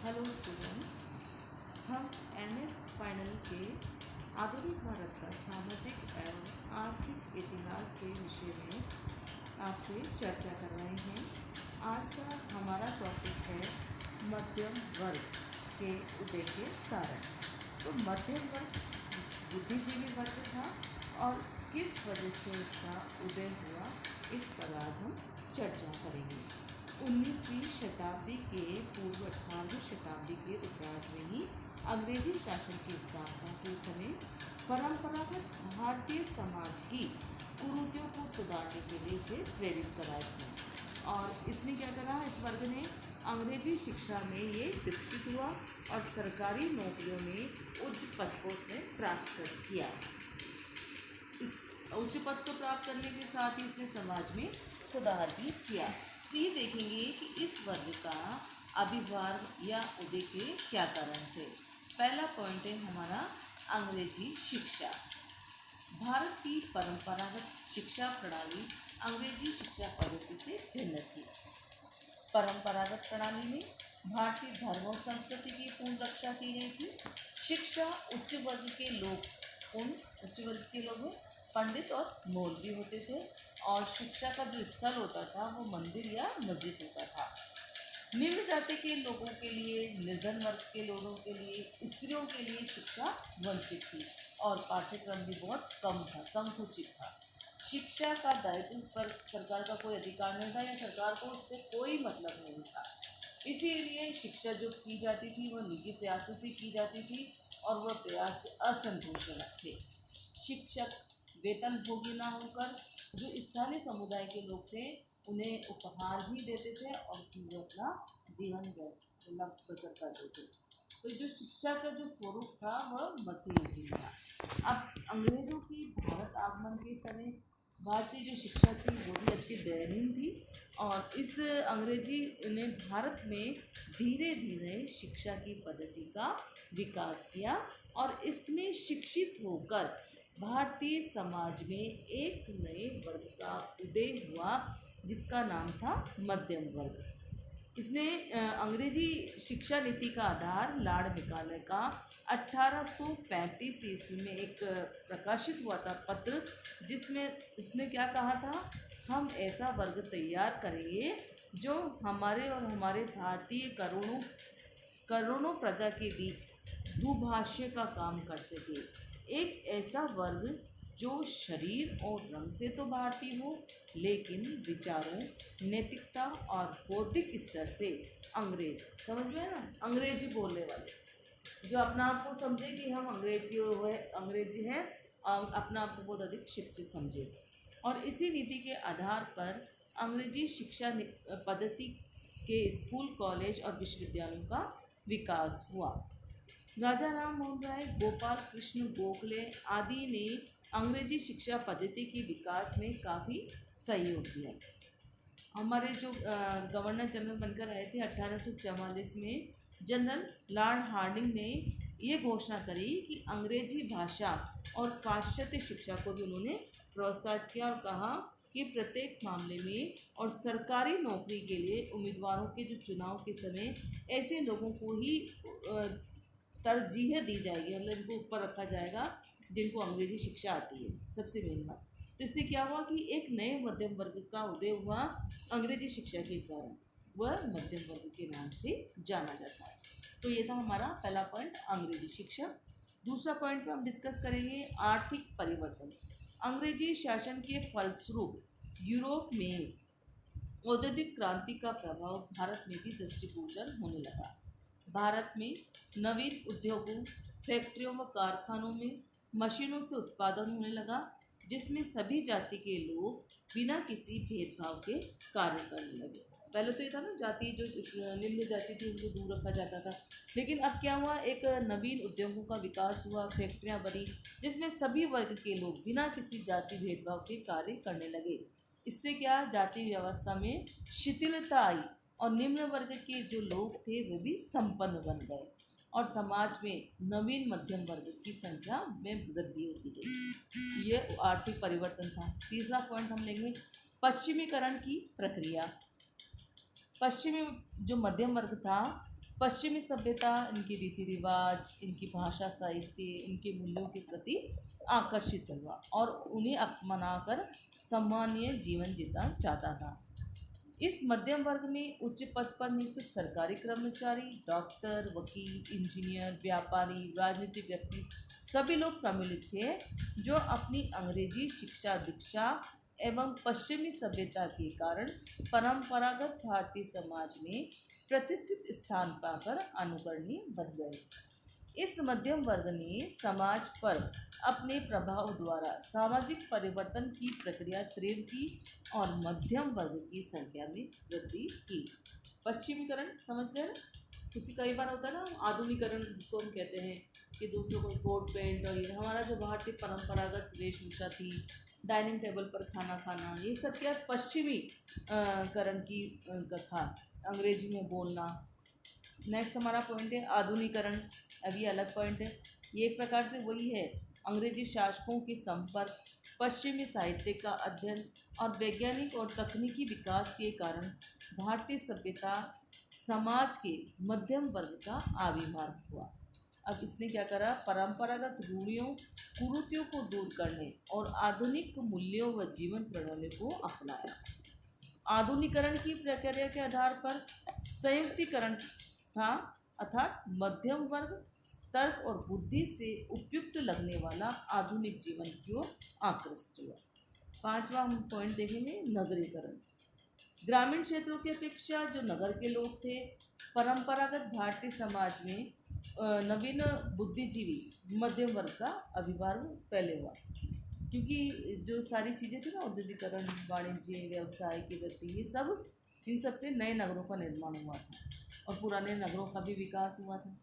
Hello students, हम MA final के आधुनिक भारत का सामाजिक एवं आर्थिक इतिहास के विषय में आपसे चर्चा कर रहे हैं। आज का हमारा टॉपिक है मध्यम वर्ग के उदय के कारण। तो मध्यम वर्ग बुद्धिजीवी वर्ग था और किस वजह से इसका उदय हुआ, इस पर आज हम चर्चा करेंगे। 19वीं शताब्दी के पूर्व 18वीं शताब्दी के उत्तरार्ध में ही अंग्रेजी शासन की स्थापना के समय परंपरागत भारतीय समाज की कुरीतियों को सुधारने के लिए से प्रेरित करा इसने। और इसने क्या करा, इस वर्ग ने अंग्रेजी शिक्षा में ये दीक्षित हुआ और सरकारी नौकरियों में उच्च पद को उसने प्राप्त किया। इस उच्च पद को प्राप्त करने के साथ ही इसने समाज में सुधार भी किया। तो ये देखेंगे कि इस वर्ग का आविर्भाव या उदय के क्या कारण थे। पहला पॉइंट है हमारा अंग्रेजी शिक्षा। भारत की परंपरागत शिक्षा प्रणाली अंग्रेजी शिक्षा पद्धति से भिन्न थी। परंपरागत प्रणाली में भारतीय धर्म और संस्कृति की पूर्ण रक्षा की गई थी। शिक्षा उच्च वर्ग के लोग, उच्च वर्ग के लोग पंडित और मौलवी होते थे और शिक्षा का जो स्थल होता था वो मंदिर या मस्जिद होता था। निम्न जाति के लोगों के लिए, निर्धन वर्ग के लोगों के लिए, स्त्रियों के लिए शिक्षा वंचित थी और पाठ्यक्रम भी बहुत कम था, संकुचित था। शिक्षा का दायित्व पर सरकार का कोई अधिकार नहीं था या सरकार को उससे कोई मतलब नहीं था। इसीलिए शिक्षा जो की जाती थी वह निजी प्रयासों से की जाती थी और वह प्रयास असंतोषजनक थे। शिक्षक वेतन भोगी न होकर जो स्थानीय समुदाय के लोग थे उन्हें उपहार भी देते थे और उसमें वो अपना जीवन बसर करते थे। तो जो शिक्षा का जो स्वरूप था वह मध्ययुगीन था। अब अंग्रेजों की भारत आगमन के समय भारतीय जो शिक्षा थी वो भी अति दयनीय थी और इस अंग्रेजी ने भारत में धीरे धीरे शिक्षा की पद्धति का विकास किया और इसमें शिक्षित होकर भारतीय समाज में एक नए वर्ग का उदय हुआ जिसका नाम था मध्यम वर्ग। इसने अंग्रेजी शिक्षा नीति का आधार लॉर्ड मैकाले का 1835 ईस्वी में एक प्रकाशित हुआ था पत्र, जिसमें उसने क्या कहा था, हम ऐसा वर्ग तैयार करेंगे जो हमारे और हमारे भारतीय करोड़ों प्रजा के बीच दुभाष्य का काम कर सके। एक ऐसा वर्ग जो शरीर और रंग से तो भारतीय हो लेकिन विचारों, नैतिकता और बौद्धिक स्तर से अंग्रेज, समझ में है ना, अंग्रेजी बोलने वाले, जो अपना आप को समझे कि हम अंग्रेजी हैं, अपना आप को बहुत अधिक शिक्षित समझे। और इसी नीति के आधार पर अंग्रेजी शिक्षा पद्धति के स्कूल, कॉलेज और विश्वविद्यालयों का विकास हुआ। राजा राम मोहन राय, गोपाल कृष्ण गोखले आदि ने अंग्रेजी शिक्षा पद्धति के विकास में काफ़ी सहयोग दिया। हमारे जो गवर्नर जनरल बनकर आए थे 1844 में, जनरल लॉर्ड हार्डिंग ने ये घोषणा करी कि अंग्रेजी भाषा और पाश्चात्य शिक्षा को भी उन्होंने प्रोत्साहित किया और कहा कि प्रत्येक मामले में और सरकारी नौकरी के लिए उम्मीदवारों के जो चुनाव के समय ऐसे लोगों को ही तरजीह दी जाएगी, मतलब इनको ऊपर रखा जाएगा जिनको अंग्रेजी शिक्षा आती है, सबसे मेन बात। तो इससे क्या हुआ कि एक नए मध्यम वर्ग का उदय हुआ अंग्रेजी शिक्षा के कारण, वह मध्यम वर्ग के नाम से जाना जाता है। तो ये था हमारा पहला पॉइंट, अंग्रेजी शिक्षा। दूसरा पॉइंट पे हम डिस्कस करेंगे आर्थिक परिवर्तन। अंग्रेजी शासन के फलस्वरूप यूरोप में औद्योगिक क्रांति का प्रभाव भारत में भी दृष्टिगोचर होने लगा। भारत में नवीन उद्योगों, फैक्ट्रियों व कारखानों में मशीनों से उत्पादन होने लगा, जिसमें सभी जाति के लोग बिना किसी भेदभाव के कार्य करने लगे। पहले तो ये था ना, जाति जो निम्न जाति थी उनको दूर रखा जाता था, लेकिन अब क्या हुआ, एक नवीन उद्योगों का विकास हुआ, फैक्ट्रियां बनी जिसमें सभी वर्ग के लोग बिना किसी जाति भेदभाव के कार्य करने लगे। इससे क्या, जाति व्यवस्था में शिथिलता आई और निम्न वर्ग के जो लोग थे वो भी संपन्न बन गए और समाज में नवीन मध्यम वर्ग की संख्या में वृद्धि होती गई। ये आर्थिक परिवर्तन था। तीसरा पॉइंट हम लेंगे पश्चिमीकरण की प्रक्रिया। पश्चिमी जो मध्यम वर्ग था पश्चिमी सभ्यता इनके रीति रिवाज, इनकी भाषा, साहित्य, इनके मूल्यों के प्रति आकर्षित हुआ और उन्हें अपनाकर सम्मानीय जीवन जीना चाहता था। इस मध्यम वर्ग में उच्च पद पर नियुक्त सरकारी कर्मचारी, डॉक्टर, वकील, इंजीनियर, व्यापारी, राजनीतिक व्यक्ति सभी लोग सम्मिलित थे, जो अपनी अंग्रेजी शिक्षा दीक्षा एवं पश्चिमी सभ्यता के कारण परंपरागत भारतीय समाज में प्रतिष्ठित स्थान पाकर अनुकरणीय बन गए। इस मध्यम वर्ग ने समाज पर अपने प्रभाव द्वारा सामाजिक परिवर्तन की प्रक्रिया तीव्र की और मध्यम वर्ग की संख्या में वृद्धि की। पश्चिमीकरण समझ गए ना? किसी कई बार होता है ना आधुनिकरण, जिसको हम कहते हैं कि दूसरों को कोट पैंट और ये हमारा जो भारतीय परंपरागत वेशभूषा थी, डाइनिंग टेबल पर खाना खाना, ये सब क्या पश्चिमी करण की कथा, अंग्रेजी में बोलना। नेक्स्ट हमारा पॉइंट है आधुनिकरण। अभी अलग पॉइंट है, ये एक प्रकार से वही है। अंग्रेजी शासकों के संपर्क, पश्चिमी साहित्य का अध्ययन और वैज्ञानिक और तकनीकी विकास के कारण भारतीय सभ्यता समाज के मध्यम वर्ग का आविर्भाव हुआ। अब इसने क्या करा, परंपरागत रूढ़ियों कुरीतियों को दूर करने और आधुनिक मूल्यों व जीवन प्रणाली को अपनाया। आधुनिकरण की प्रक्रिया के आधार पर संयुक्तिकरण था, अर्थात मध्यम वर्ग तर्क और बुद्धि से उपयुक्त लगने वाला आधुनिक जीवन की ओर आकृष्ट हुआ। पांचवा हम पॉइंट देखेंगे नगरीकरण। ग्रामीण क्षेत्रों की अपेक्षा जो नगर के लोग थे, परंपरागत भारतीय समाज में नवीन बुद्धिजीवी मध्यम वर्ग का आविर्भाव पहले हुआ, क्योंकि जो सारी चीज़ें थी ना, औद्योगिकरण, वाणिज्य, व्यवसाय की वृद्धि, ये सब इन सब से नए नगरों का निर्माण हुआ था और पुराने नगरों का भी विकास हुआ था।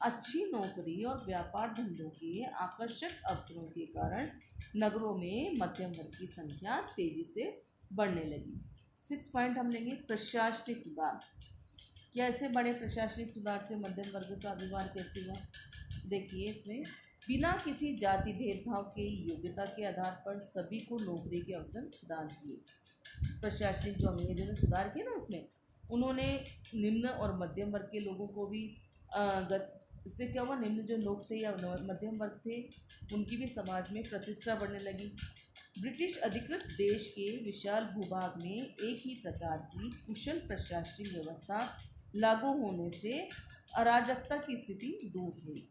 अच्छी नौकरी और व्यापार धंधों के आकर्षक अवसरों के कारण नगरों में मध्यम वर्ग की संख्या तेजी से बढ़ने लगी। 6 पॉइंट हम लेंगे प्रशासनिक सुधार। कैसे बड़े प्रशासनिक सुधार से मध्यम वर्ग का आविर्भाव कैसे हुआ? देखिए, इसमें बिना किसी जाति भेदभाव के योग्यता के आधार पर सभी को नौकरी के अवसर प्रदान किए। प्रशासनिक जो अंग्रेजों ने सुधार किए ना, उसमें उन्होंने निम्न और मध्यम वर्ग के लोगों को भी इससे क्या हुआ, निम्न जो लोग थे या मध्यम वर्ग थे, उनकी भी समाज में प्रतिष्ठा बढ़ने लगी। ब्रिटिश अधिकृत देश के विशाल भूभाग में एक ही प्रकार की कुशल प्रशासनिक व्यवस्था लागू होने से अराजकता की स्थिति दूर हुई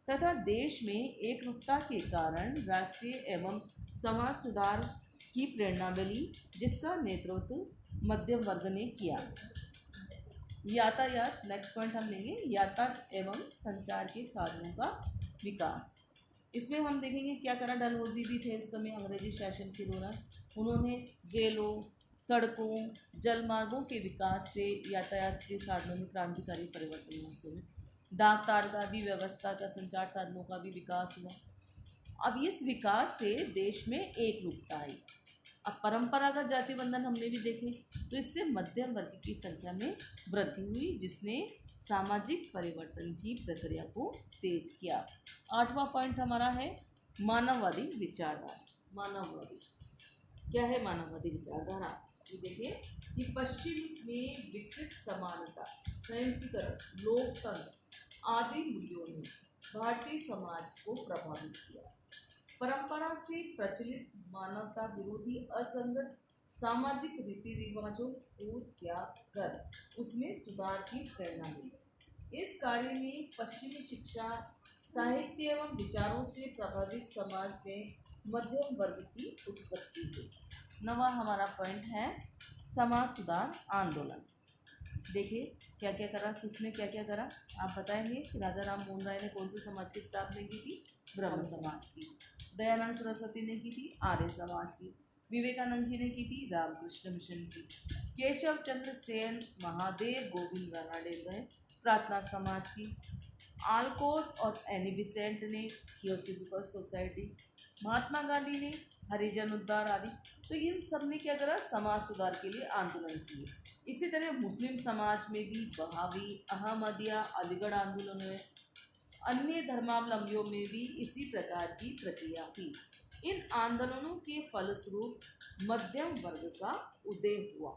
तथा देश में एकरूपता के कारण राष्ट्रीय एवं समाज सुधार की प्रेरणा मिली, जिसका नेतृत्व मध्यम वर्ग ने किया। यातायात, नेक्स्ट पॉइंट हम लेंगे यातायात एवं संचार के साधनों का विकास। इसमें हम देखेंगे क्या करा, डलहौजी भी थे उस समय अंग्रेजी शासन के दौरान। उन्होंने रेलों, सड़कों, जलमार्गों के विकास से यातायात के साधनों में क्रांतिकारी परिवर्तन हुआ। उस समय डाक तारगादी व्यवस्था का, संचार साधनों का भी विकास हुआ। अब इस विकास से देश में एकरूपता आई। अब परंपरागत जाति बंधन हमने भी देखे, तो इससे मध्यम वर्ग की संख्या में वृद्धि हुई, जिसने सामाजिक परिवर्तन की प्रक्रिया को तेज किया। 8वां पॉइंट हमारा है मानववादी विचारधारा। मानववादी क्या है? मानववादी विचारधारा ये देखिए कि पश्चिम में विकसित समानता, संयुक्तिकरण, लोकतंत्र आदि मूल्यों ने भारतीय समाज को प्रभावित किया। परंपरा से प्रचलित मानवता विरोधी असंगत सामाजिक रीति रिवाजों को त्याग कर उसमें सुधार की प्रेरणा मिली। इस कार्य में पश्चिमी शिक्षा, साहित्य एवं विचारों से प्रभावित समाज में मध्यम वर्ग की उत्पत्ति हुई। 9वां हमारा पॉइंट है समाज सुधार आंदोलन। देखिए क्या क्या करा, किसने क्या क्या करा, आप बताएंगे कि राजा राम मोहन राय ने कौन से समाज की स्थापना की थी? ब्रह्म समाज की। दयानंद सरस्वती ने की थी आर्य समाज की। विवेकानंद जी ने की थी रामकृष्ण मिशन की। केशव चंद्र सेन, महादेव गोविंद रानडे ने प्रार्थना समाज की। आलकोट और एनी बिसेंट ने थियोसॉफिकल सोसाइटी। महात्मा गांधी ने हरिजन उद्धार आदि। तो इन सब ने क्या करा? समाज सुधार के लिए आंदोलन किए। इसी तरह मुस्लिम समाज में भी बहावी, अहमदिया, अलीगढ़ आंदोलन हुए। अन्य धर्मावलंबियों में भी इसी प्रकार की प्रक्रिया हुई। इन आंदोलनों के फलस्वरूप मध्यम वर्ग का उदय हुआ,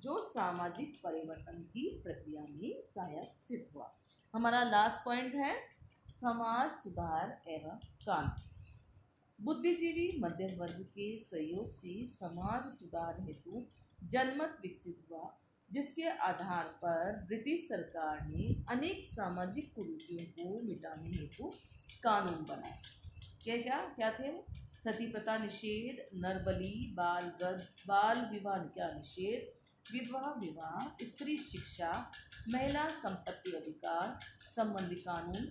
जो सामाजिक परिवर्तन की प्रक्रिया में सहायक सिद्ध हुआ। हमारा लास्ट पॉइंट है समाज सुधार एवं कानून। बुद्धिजीवी मध्यम वर्ग के सहयोग से समाज सुधार हेतु जनमत विकसित हुआ, जिसके आधार पर ब्रिटिश सरकार ने अनेक सामाजिक कुरीतियों को मिटाने हेतु कानून बनाए। क्या थे वो? सती प्रथा निषेध, नरबली, बाल विवाह का निषेध, विधवा विवाह, स्त्री शिक्षा, महिला संपत्ति अधिकार संबंधी कानून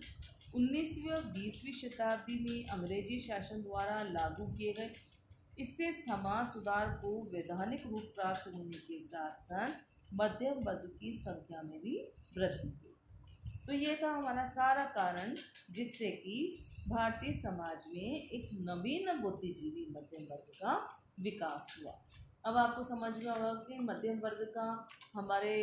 19वीं और 20वीं शताब्दी में अंग्रेजी शासन द्वारा लागू किए गए। इससे समाज सुधार को वैधानिक रूप प्राप्त होने के साथ साथ मध्यम वर्ग की संख्या में भी वृद्धि हुई। तो ये था हमारा सारा कारण जिससे कि भारतीय समाज में एक नवीन बुद्धिजीवी मध्यम वर्ग का विकास हुआ। अब आपको समझ में आएगा कि मध्यम वर्ग का हमारे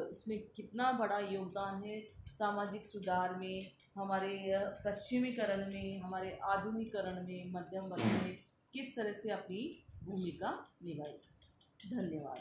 उसमें कितना बड़ा योगदान है सामाजिक सुधार में, हमारे पश्चिमीकरण में, हमारे आधुनिकीकरण में मध्यम वर्ग ने किस तरह से अपनी भूमिका निभाई। धन्यवाद।